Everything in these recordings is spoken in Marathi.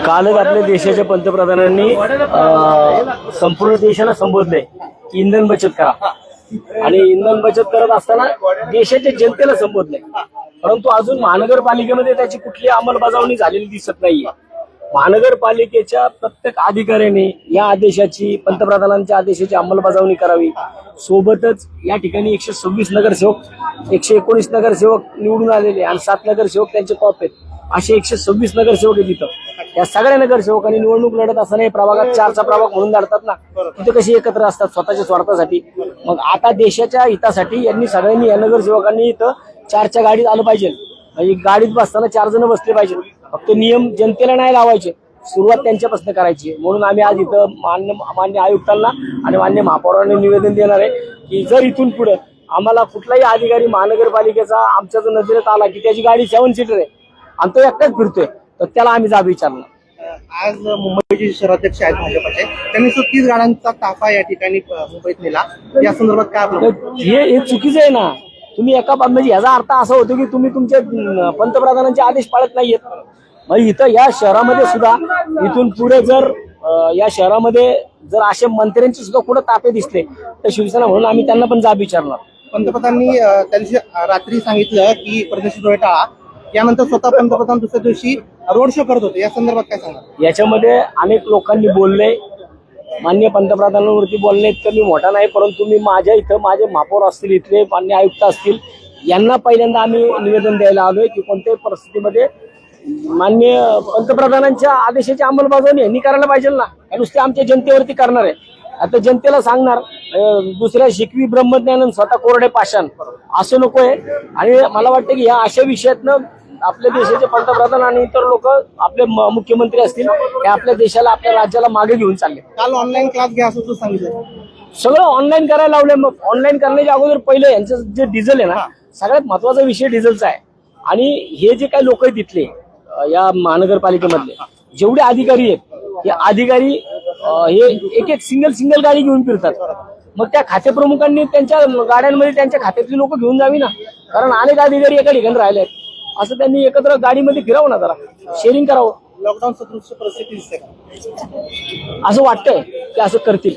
कालच आपल्या देशाच्या पंतप्रधानांनी संपूर्ण देशाला संबोधले की इंधन बचत करा आणि इंधन बचत करत असताना देशाच्या जनतेला संबोधले, परंतु अजून महानगरपालिकेमध्ये त्याची कुठली अंमलबजावणी झालेली दिसत नाहीये। महानगरपालिकेच्या प्रत्येक अधिकाऱ्याने या आदेशाची, पंतप्रधानांच्या आदेशाची अंमलबजावणी करावी। सोबतच या ठिकाणी 126 नगरसेवक, 119 नगरसेवक निवडून आलेले आणि 7 नगरसेवक त्यांचे टॉप आहेत, असे 126 नगरसेवक आहेत तिथं। या सगळ्या नगरसेवकांनी निवडणूक लढत असताना प्रभागात 4चा प्रभाग म्हणून लढतात ना, तिथे कशी एकत्र असतात स्वतःच्या स्वार्थासाठी। मग आता देशाच्या हितासाठी यांनी सगळ्यांनी, या नगरसेवकांनी इथं 4च्या गाडीत आलं पाहिजे, म्हणजे गाडीत बसताना 4 जण बसले पाहिजे। फक्त नियम जनतेला नाही लावायचे, सुरुवात त्यांच्यापासून करायची। म्हणून आम्ही आज इथं मान्य आयुक्तांना आणि मान्य महापौरांना निवेदन देणार आहे की जर इथून पुढे आम्हाला कुठलाही अधिकारी महानगरपालिकेचा आमच्या जर नजरेत आला की त्याची गाडी 7 सीटर आहे आणि तो एकटाच फिरतोय, तर त्याला आम्ही जाब विचारणार। आज मुंबईचे शहराध्यक्ष आहेत भाजपचे, त्यांनी 30 गाड्यांचा ताफा या ठिकाणी मुंबईत नेला, या संदर्भात काय हे चुकीचं आहे ना। तुम्ही एका म्हणजे याचा अर्थ असा होतो की तुम्ही तुमचे पंतप्रधानांचे आदेश पाळत नाहीयेत। मग इथं या शहरामध्ये सुद्धा इथून पुढे जर या शहरामध्ये जर असे मंत्र्यांचे सुद्धा कुठे तापे दिसले तर शिवसेना म्हणून आम्ही त्यांना पण जाब विचारणार। पंतप्रधानांनी त्या दिवशी रात्री सांगितलं की प्रदेश डोळे टाळा, यानंतर स्वतः पंतप्रधान दुसऱ्या दिवशी रोड शो करत होते, या संदर्भात काय सांगणार? याच्यामध्ये अनेक लोकांनी बोलले, मान्य पंतप्रधानांवरती बोलणे इतकं मी मोठा नाही, परंतु मी माझ्या इथं माझे महापौर असतील, इथले मान्य आयुक्त असतील, यांना पहिल्यांदा आम्ही निवेदन द्यायला आलोय की कोणत्याही परिस्थितीमध्ये मान्य पंतप्रधानांच्या आदेशाची अंमलबजावणी यांनी करायला पाहिजे ना, नुसते आमच्या जनतेवरती करणार आहे। आता जनतेला सांगणार दुसऱ्या शिकवी ब्रह्मज्ञान स्वतः कोरडे पाषाण असं नकोय। आणि मला वाटतं की या अशा विषयातनं आपल्या देशाचे पंतप्रधान आणि इतर लोक, आपले मुख्यमंत्री असतील, हे आपल्या देशाला, आपल्या राज्याला मागे घेऊन चालले। काल ऑनलाईन क्लास घ्या असं सांगितलं, सगळं ऑनलाईन करायला लावलंय। मग ऑनलाईन करण्याच्या अगोदर पहिलं यांचं जे डिझेल आहे ना, सगळ्यात महत्वाचा विषय डिझेलचा आहे। आणि हे जे काही लोक आहेत तिथले या महानगरपालिकेमधले जेवढे अधिकारी आहेत, हे अधिकारी हे एक सिंगल गाडी घेऊन फिरतात। मग त्या खातेप्रमुखांनी त्यांच्या गाड्यांमध्ये त्यांच्या खात्यातली लोक घेऊन जावी ना, कारण अनेक अधिकारी एका ठिकाणी राहिले आहेत, असं त्यांनी एकत्र गाडीमध्ये फिरावं ना, जरा शेअरिंग करावं। लॉकडाऊन सदृश परिस्थिती दिसते का? असं वाटतंय की असं करतील।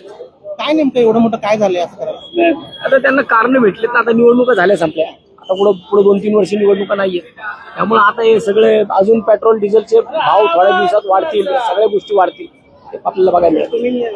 काय नेमकं एवढं मोठं काय झालंय असं करायला? आता त्यांना कारण भेटलेत ना, आता निवडणुका झाल्या संपल्या, आता पुढे 2-3 वर्ष निवडणुका नाहीये, त्यामुळे आता हे सगळे अजून पेट्रोल डिझेलचे भाव थोड्या दिवसात वाढतील, सगळ्या गोष्टी वाढतील, ते आपल्याला बघायला मिळेल।